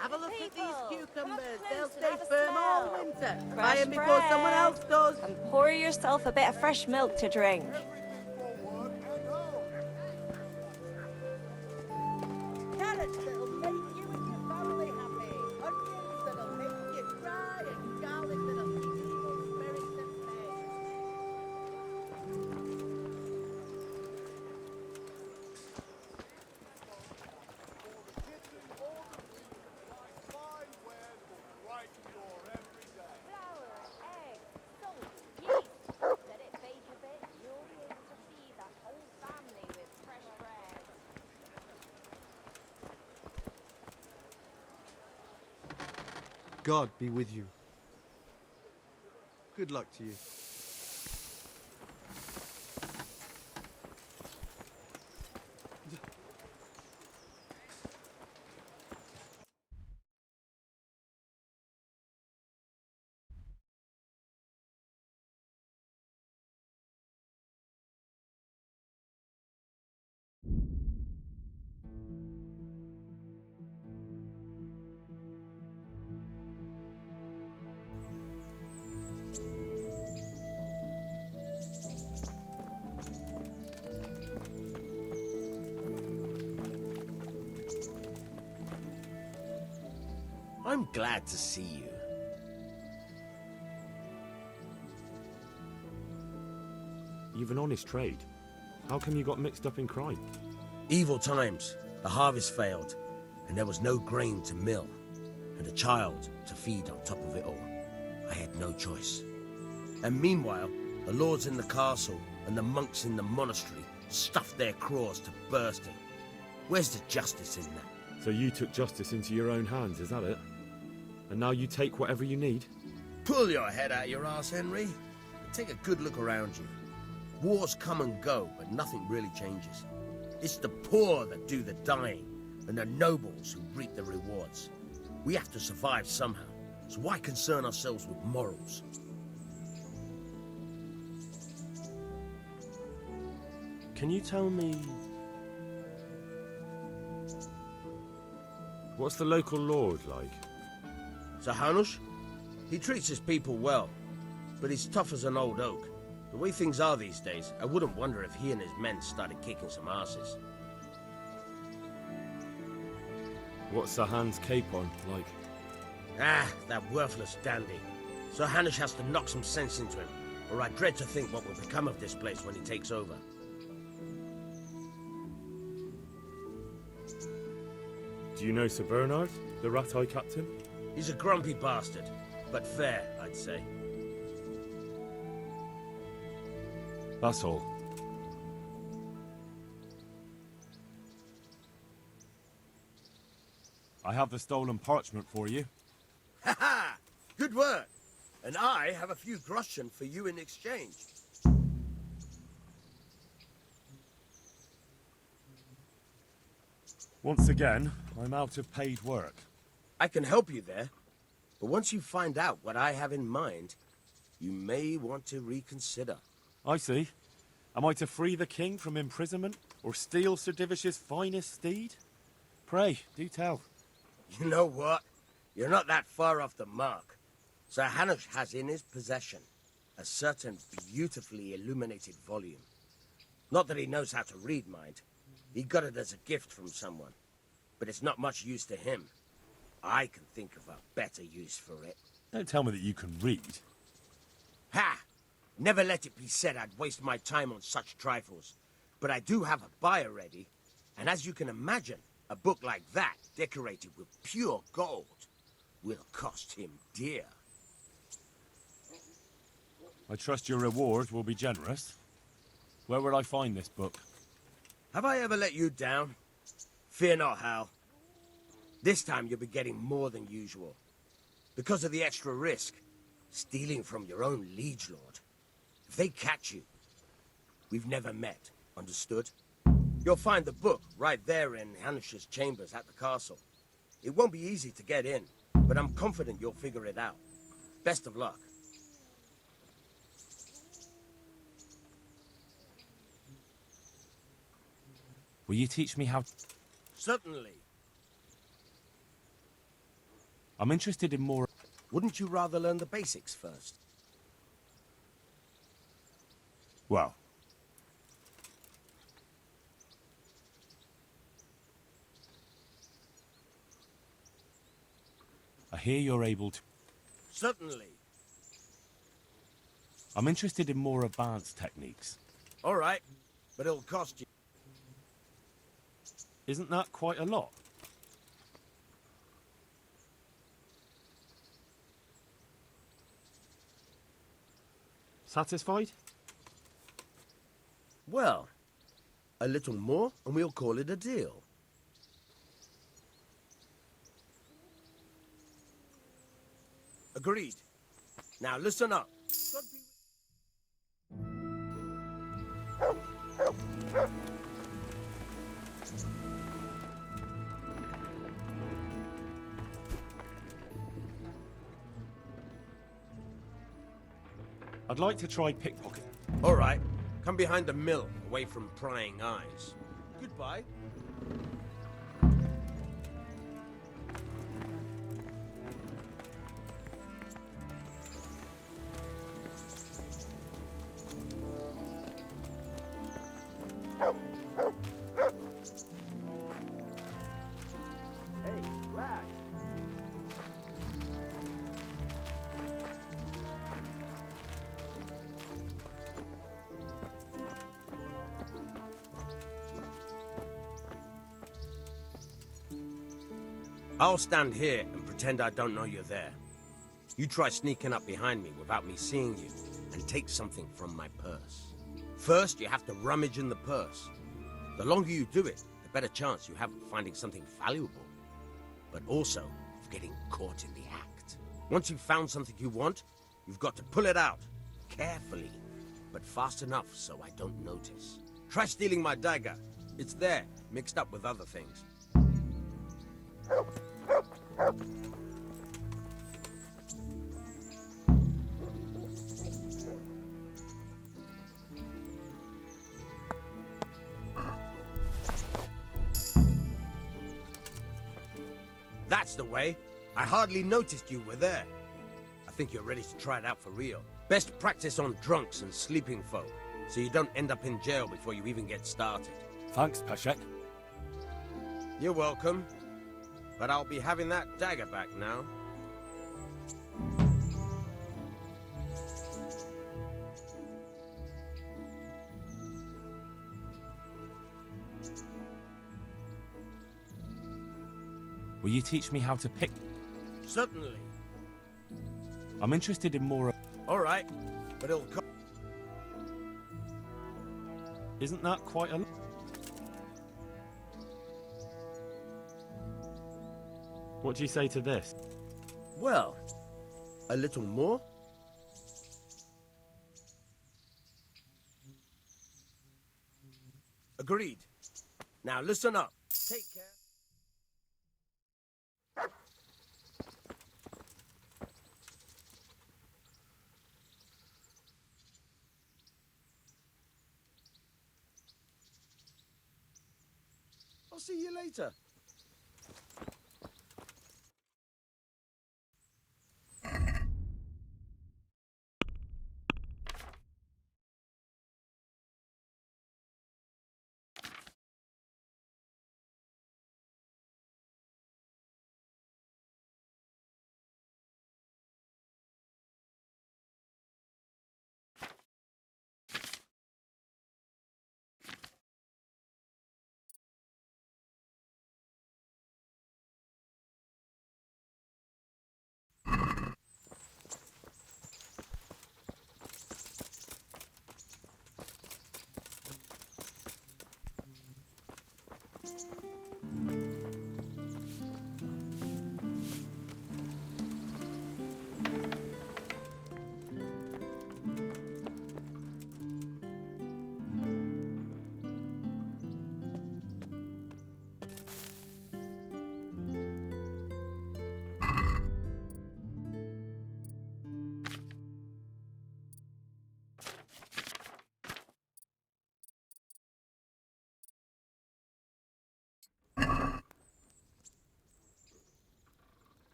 Have a look at these cucumbers. They'll stay firm all winter. Buy them before someone else does. And pour yourself a bit of fresh milk to drink. Carrots that'll make you and your family happy. Onions that'll make you cry, and garlic that'll keep evil spirits at bay. God be with you. Good luck to you. I'm glad to see you. You've an honest trade. How come you got mixed up in crime? Evil times. The harvest failed, and there was no grain to mill, and a child to feed on top of it all. I had no choice. And meanwhile, The lords in the castle and the monks in the monastery stuffed their craws to bursting. Where's the justice in that? So you took justice into your own hands, is that it? And now you take whatever you need? Pull your head out your arse, Henry, and take a good look around you. Wars come and go, but nothing really changes. It's the poor that do the dying, and the nobles who reap the rewards. We have to survive somehow, so why concern ourselves with morals? Can you tell me... What's the local lord like? Sir Hanush? He treats his people well, but he's tough as an old oak. The way things are these days, I wouldn't wonder if he and his men started kicking some asses. What's Sir Hans' capon like? Ah, that worthless dandy. Sir Hanush has to knock some sense into him, or I dread to think what will become of this place when he takes over. Do you know Sir Bernard, the rat-eye captain? He's a grumpy bastard, but fair, I'd say. That's all. I have the stolen parchment for you. Ha ha! Good work! And I have a few groschen for you in exchange. Once again, I'm out of paid work. I can help you there, but once you find out what I have in mind, you may want to reconsider. I see. Am I to free the king from imprisonment, or steal Sir Divish's finest steed? Pray, do tell. You know what? You're not that far off the mark. Sir Hanush has in his possession a certain beautifully illuminated volume. Not that he knows how to read, mind. He got it as a gift from someone. But it's not much use to him. I can think of a better use for it. Don't tell me that you can read. Ha! Never let it be said I'd waste my time on such trifles. But I do have a buyer ready. And as you can imagine, a book like that, decorated with pure gold, will cost him dear. I trust your reward will be generous. Where will I find this book? Have I ever let you down? Fear not, Hal. This time you'll be getting more than usual. Because of the extra risk. Stealing from your own liege lord. If they catch you, we've never met. Understood? You'll find the book right there in Hanush's chambers at the castle. It won't be easy to get in, but I'm confident you'll figure it out. Best of luck. Will you teach me how... Certainly. I'm interested in more... Wouldn't you rather learn the basics first? Well... I hear you're able to... Certainly. I'm interested in more advanced techniques. All right, but it'll cost you. Isn't that quite a lot? Satisfied? Well, a little more and we'll call it a deal. Agreed. Now listen up. I'd like to try pickpocket. All right. Come behind the mill, away from prying eyes. Goodbye. I'll stand here and pretend I don't know you're there. You try sneaking up behind me without me seeing you, and take something from my purse. First, you have to rummage in the purse. The longer you do it, the better chance you have of finding something valuable, but also of getting caught in the act. Once you've found something you want, you've got to pull it out, carefully, but fast enough so I don't notice. Try stealing my dagger. It's there, mixed up with other things. That's the way. I hardly noticed you were there. I think you're ready to try it out for real. Best practice on drunks and sleeping folk, so you don't end up in jail before you even get started. Thanks, Peshek. You're welcome. But I'll be having that dagger back now. Will you teach me how to pick? Certainly. I'm interested in more. All right, but it'll come. Isn't that quite a... What do you say to this? Well, a little more? Agreed. Now listen up. Take care. I'll see you later.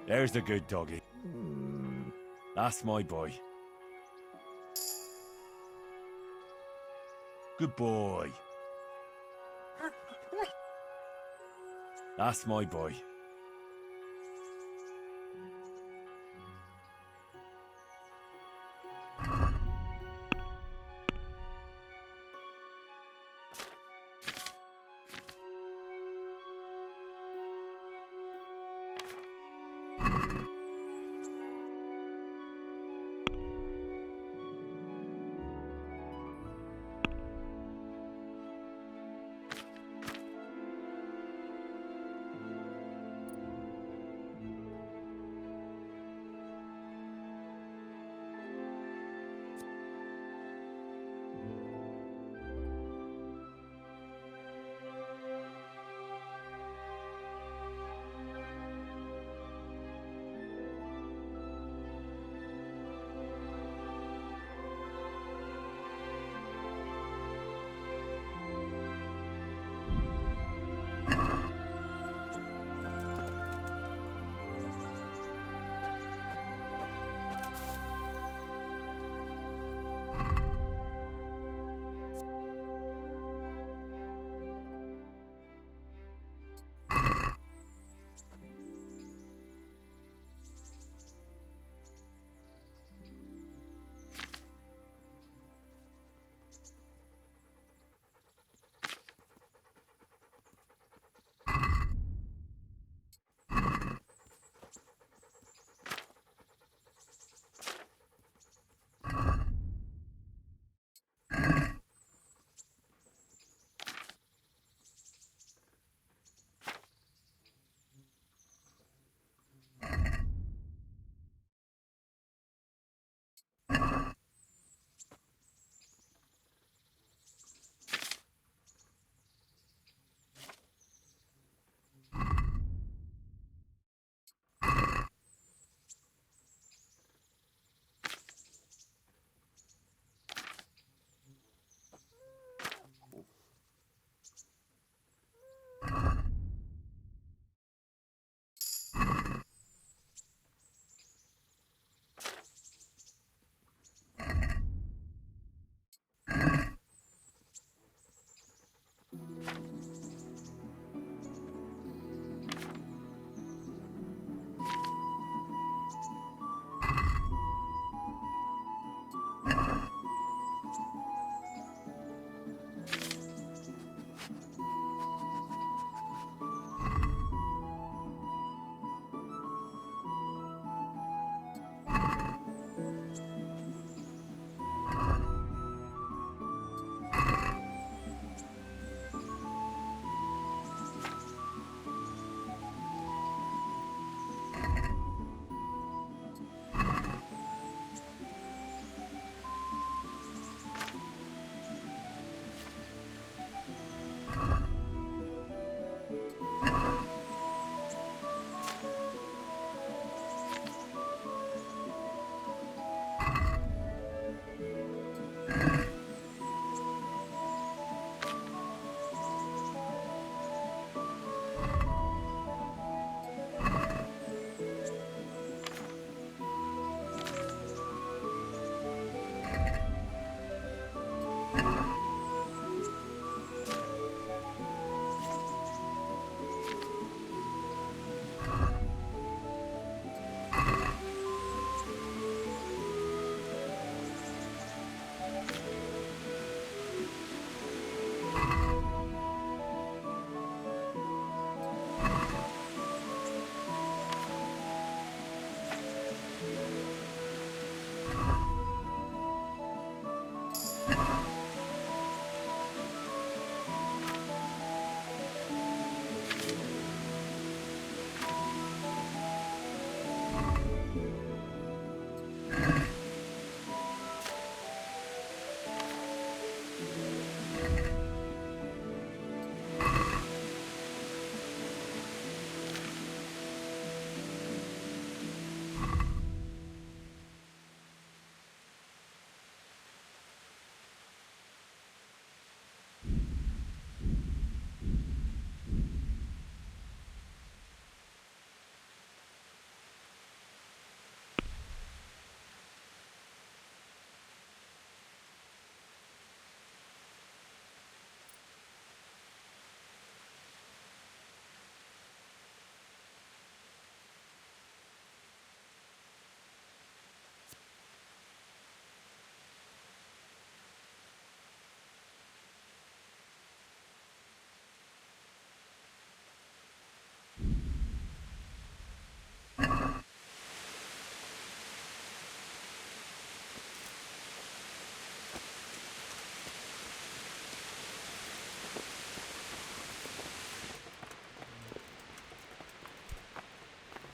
There's the good doggy. That's my boy. Good boy. That's my boy.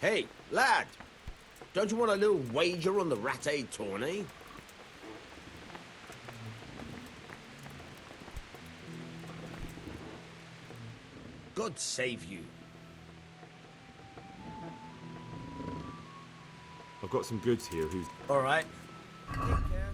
Hey, lad! Don't you want a little wager on the Rattay tourney? God save you. I've got some goods here who's... All right. Take care.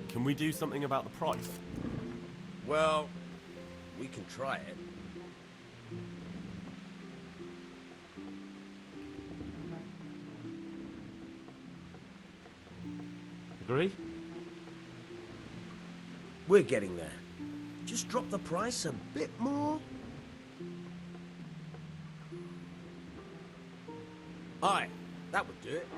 Can we do something about the price? Well, we can try it. Agree? We're getting there. Just drop the price a bit more. Aye, that would do it.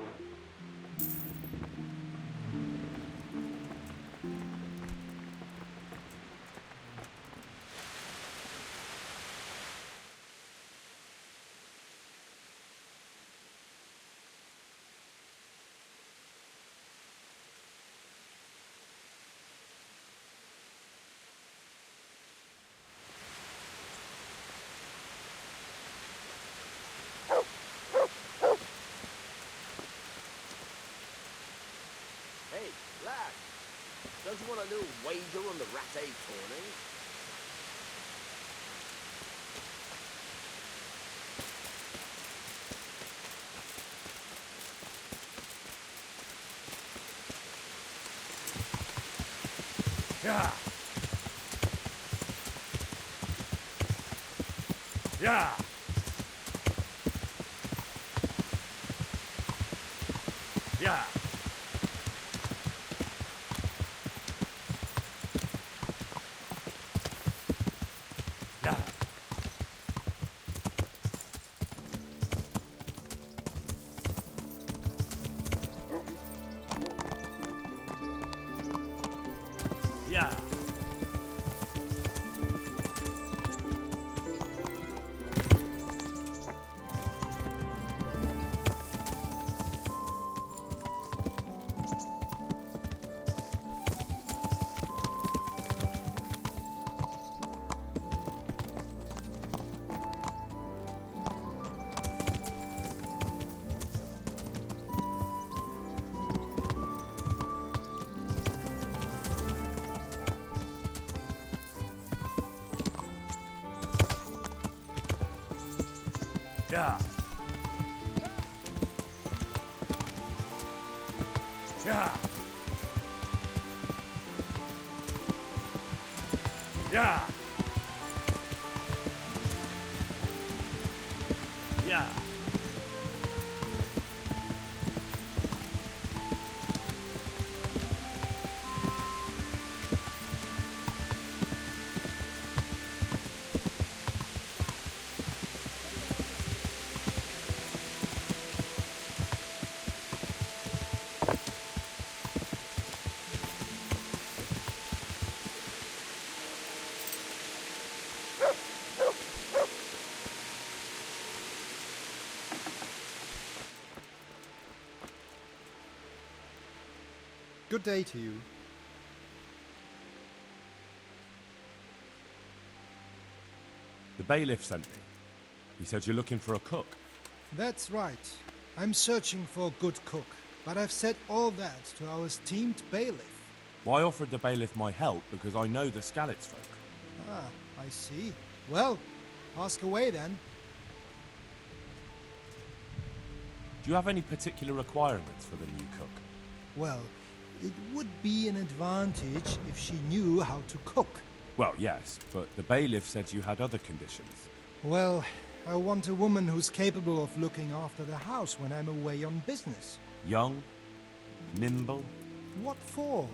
Hey, lad, don't you want a little wager on the Rattay tourney? Yeah. Yeah. Yeah. Yeah. Yeah. Yeah. Yeah. Yeah. Yeah. Good day to you. The bailiff sent me. He said you're looking for a cook. That's right. I'm searching for a good cook, but I've said all that to our esteemed bailiff. Well, I offered the bailiff my help because I know the Skalitz folk. Ah, I see. Well, ask away then. Do you have any particular requirements for the new cook? Well, it would be an advantage if she knew how to cook. Well, yes, but the bailiff said you had other conditions. Well, I want a woman who's capable of looking after the house when I'm away on business. Young, nimble. What for?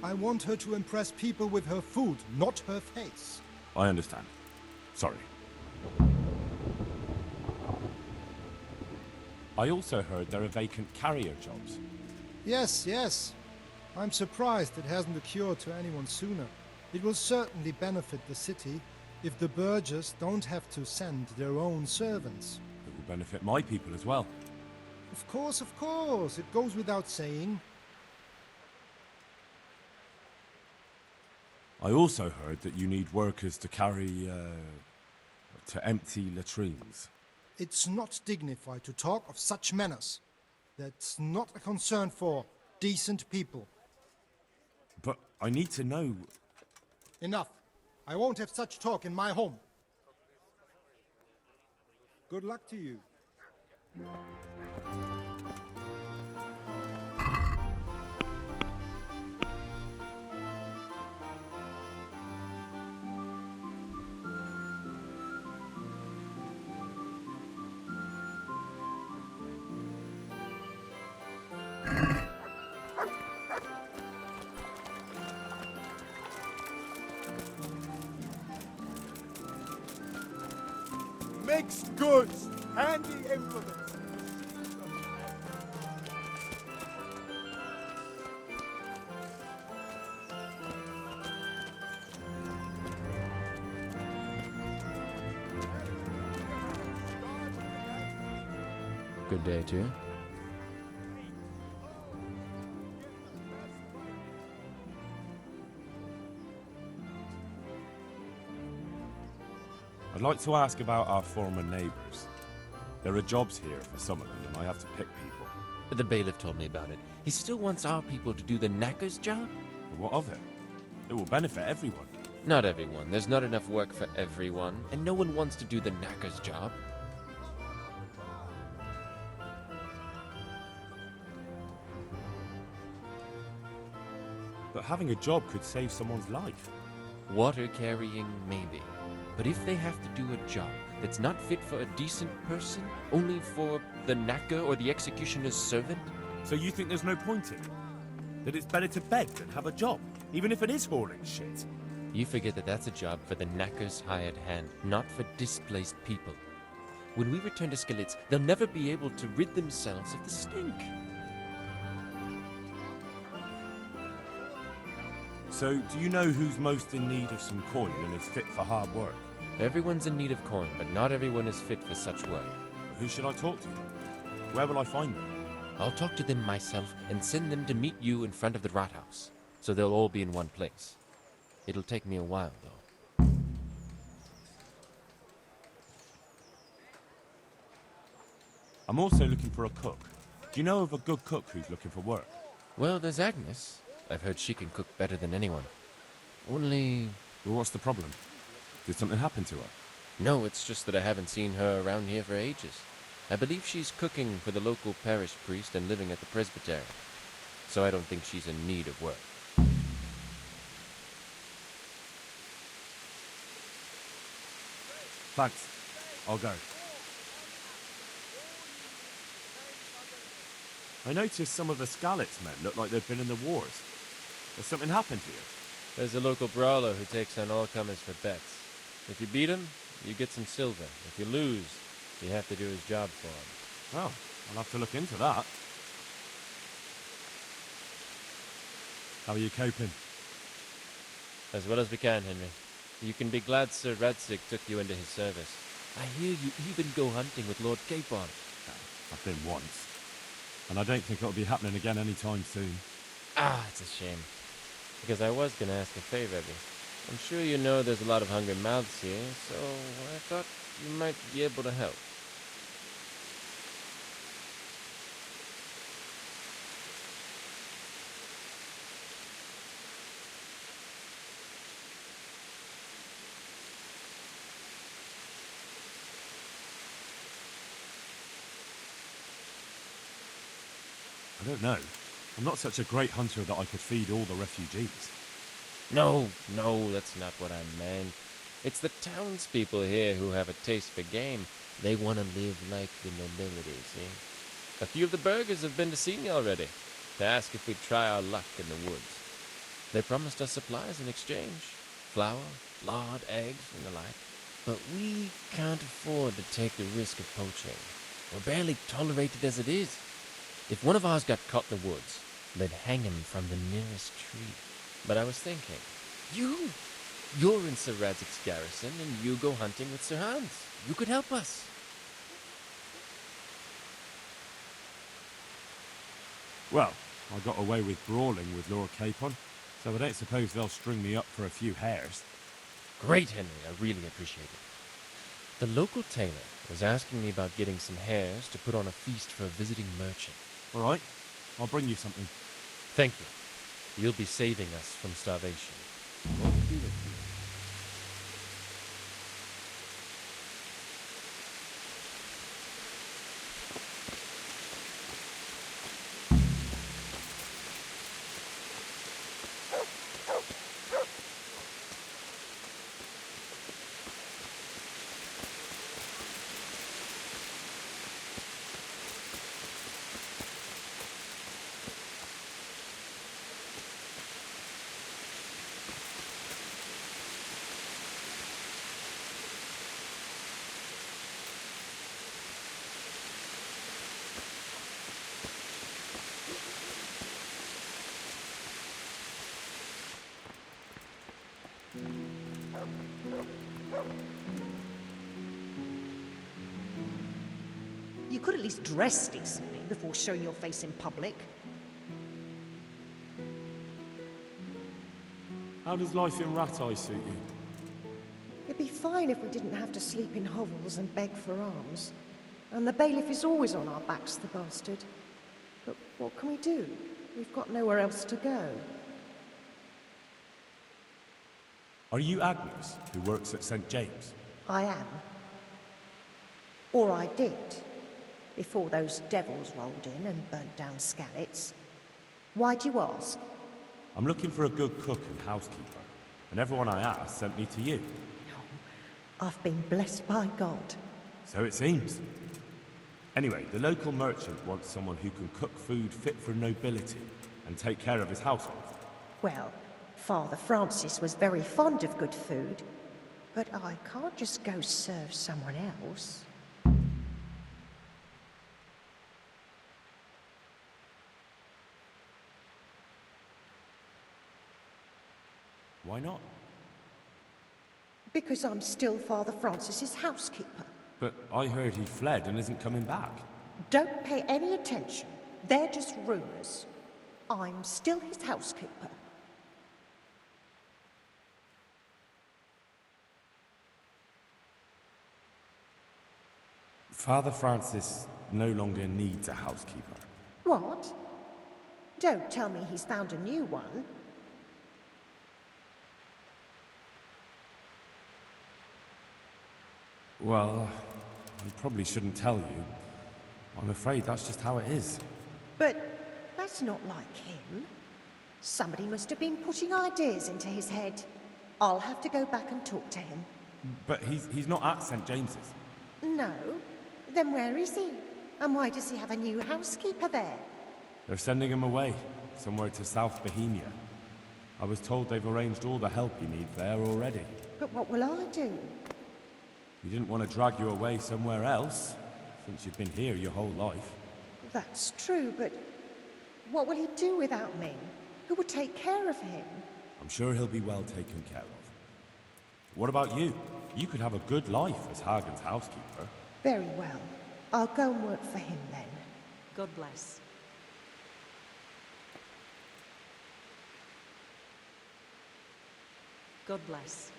I want her to impress people with her food, not her face. I understand. Sorry. I also heard there are vacant carrier jobs. Yes, yes. I'm surprised it hasn't occurred to anyone sooner. It will certainly benefit the city if the burghers don't have to send their own servants. It will benefit my people as well. Of course, it goes without saying. I also heard that you need workers to carry, to empty latrines. It's not dignified to talk of such manners. That's not a concern for decent people. But I need to know... Enough. I won't have such talk in my home. Good luck to you. Mixed goods, handy implements. Good day to you. I'd like to ask about our former neighbours. There are jobs here for some of them, and I have to pick people. The bailiff told me about it. He still wants our people to do the knacker's job? But what of it? It will benefit everyone. Not everyone. There's not enough work for everyone, and no one wants to do the knacker's job. But having a job could save someone's life. Water carrying, maybe. But if they have to do a job that's not fit for a decent person, only for the knacker or the executioner's servant? So you think there's no point in it? That it's better to beg than have a job, even if it is hauling shit? You forget that that's a job for the knacker's hired hand, not for displaced people. When we return to Skalitz, they'll never be able to rid themselves of the stink. So, do you know who's most in need of some coin and is fit for hard work? Everyone's in need of coin, but not everyone is fit for such work. Who should I talk to? Where will I find them? I'll talk to them myself and send them to meet you in front of the Rathaus, so they'll all be in one place. It'll take me a while, though. I'm also looking for a cook. Do you know of a good cook who's looking for work? Well, there's Agnes. I've heard she can cook better than anyone. Only... Well, what's the problem? Did something happen to her? No, it's just that I haven't seen her around here for ages. I believe she's cooking for the local parish priest and living at the presbytery. So I don't think she's in need of work. Thanks. I'll go. I noticed some of the Skalitz men look like they've been in the wars. Has something happened to you? There's a local brawler who takes on all comers for bets. If you beat him, you get some silver. If you lose, you have to do his job for him. Oh, I'll have to look into that. How are you coping? As well as we can, Henry. You can be glad Sir Radzig took you into his service. I hear you even go hunting with Lord Capon. I've been once. And I don't think it'll be happening again anytime soon. Ah, it's a shame. Because I was going to ask a favor of you. I'm sure you know there's a lot of hungry mouths here, so I thought you might be able to help. I don't know. I'm not such a great hunter that I could feed all the refugees. No, that's not what I meant. It's the townspeople here who have a taste for game. They want to live like the nobility, see? A few of the burghers have been to see me already, to ask if we'd try our luck in the woods. They promised us supplies in exchange. Flour, lard, eggs, and the like. But we can't afford to take the risk of poaching. We're barely tolerated as it is. If one of ours got caught in the woods, they'd hang him from the nearest tree. But I was thinking, you're in Sir Radzig's garrison, and you go hunting with Sir Hans. You could help us. Well, I got away with brawling with Lord Capon, so I don't suppose they'll string me up for a few hares. Great, Henry. I really appreciate it. The local tailor was asking me about getting some hares to put on a feast for a visiting merchant. All right, I'll bring you something. Thank you. You'll be saving us from starvation. You could at least dress decently before showing your face in public. How does life in Ratai suit you? It'd be fine if we didn't have to sleep in hovels and beg for alms. And the bailiff is always on our backs, the bastard. But what can we do? We've got nowhere else to go. Are you Agnes, who works at St. James? I am. Or I did, before those devils rolled in and burnt down Skalitz. Why do you ask? I'm looking for a good cook and housekeeper, and everyone I asked sent me to you. I've been blessed by God. So it seems. Anyway, the local merchant wants someone who can cook food fit for nobility and take care of his household. Well, Father Francis was very fond of good food, but I can't just go serve someone else. Why not? Because I'm still Father Francis's housekeeper. But I heard he fled and isn't coming back. Don't pay any attention. They're just rumors. I'm still his housekeeper. Father Francis no longer needs a housekeeper. What? Don't tell me he's found a new one. Well, I probably shouldn't tell you. I'm afraid that's just how it is. But that's not like him. Somebody must have been putting ideas into his head. I'll have to go back and talk to him. But he's not at St. James's. No? Then where is he? And why does he have a new housekeeper there? They're sending him away, somewhere to South Bohemia. I was told they've arranged all the help you need there already. But what will I do? You didn't want to drag you away somewhere else, since you've been here your whole life. That's true, but what will he do without me? Who will take care of him? I'm sure he'll be well taken care of. What about you? You could have a good life as Hagen's housekeeper. Very well. I'll go and work for him then. God bless. God bless.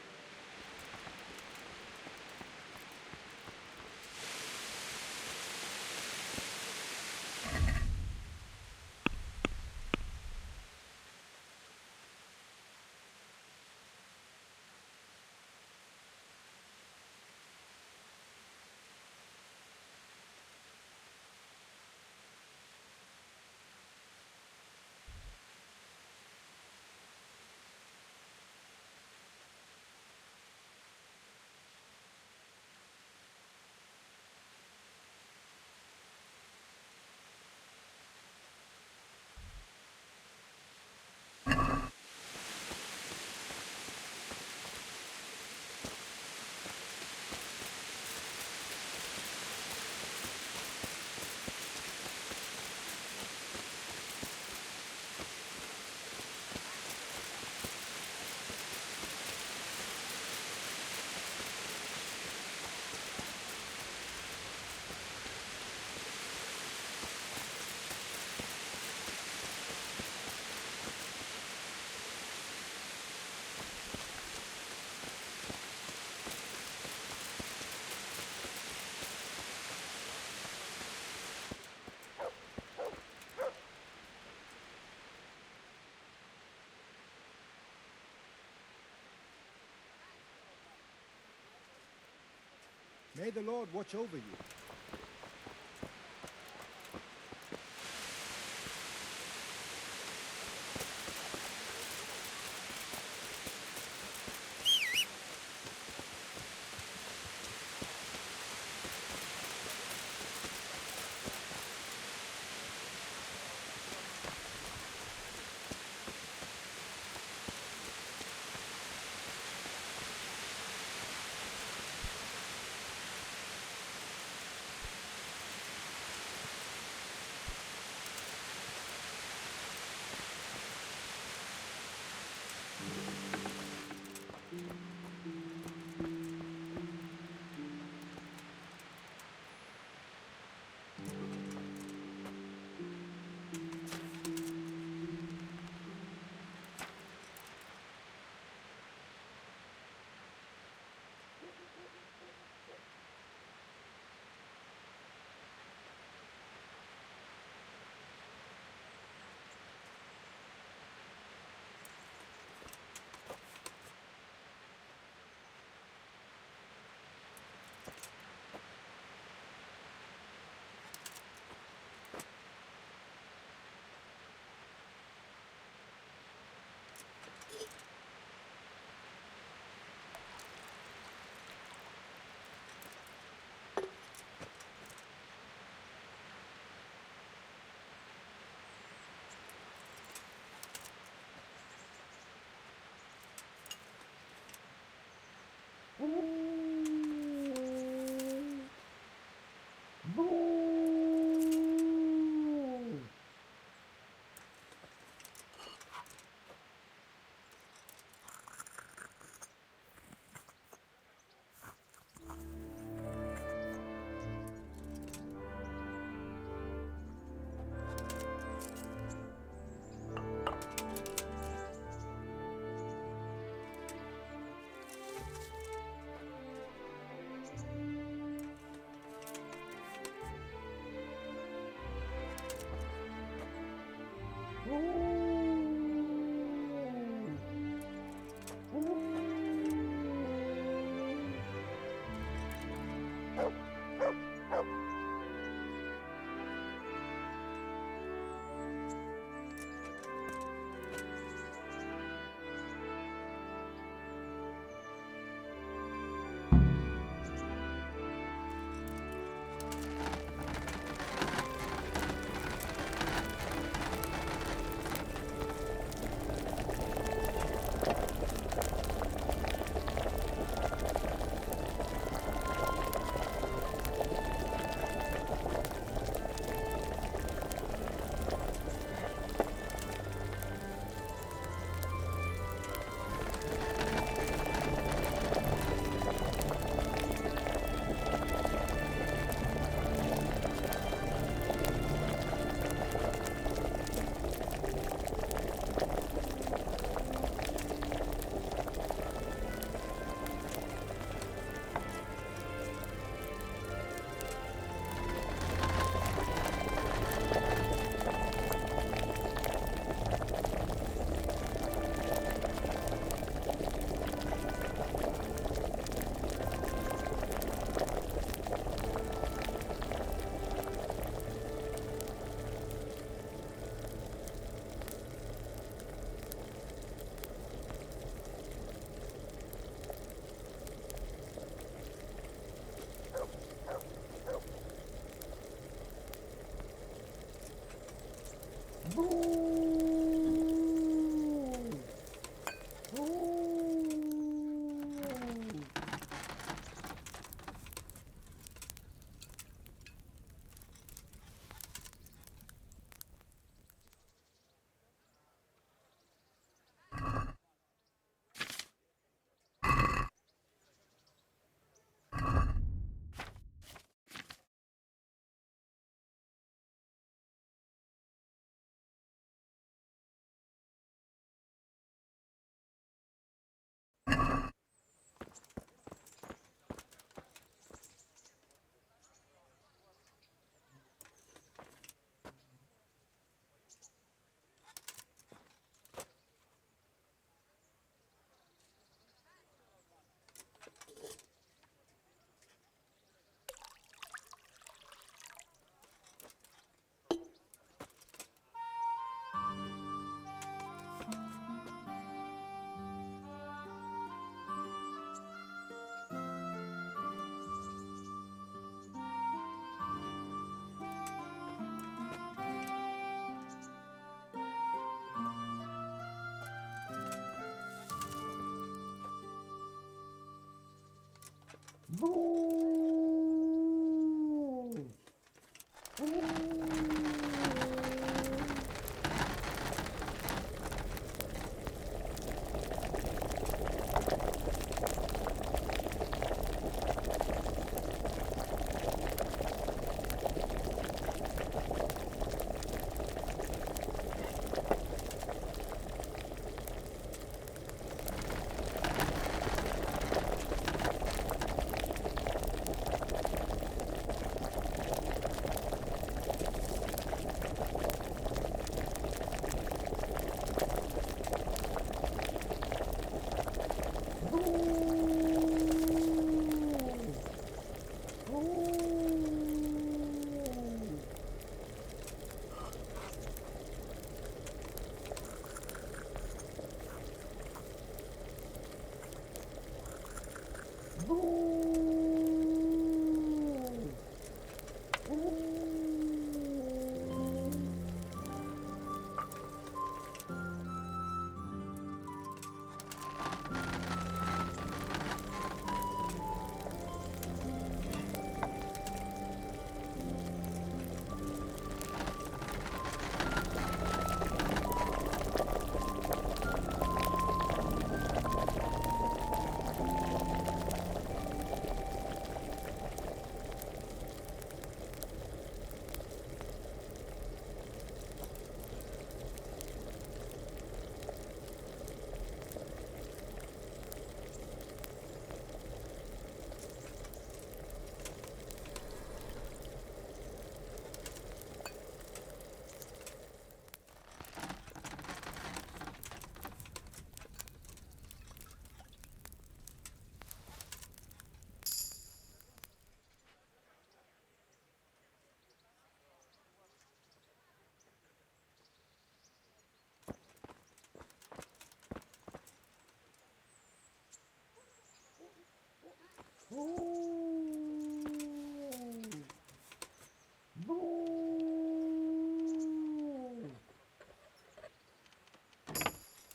May the Lord watch over you.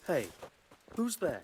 Hey, who's there?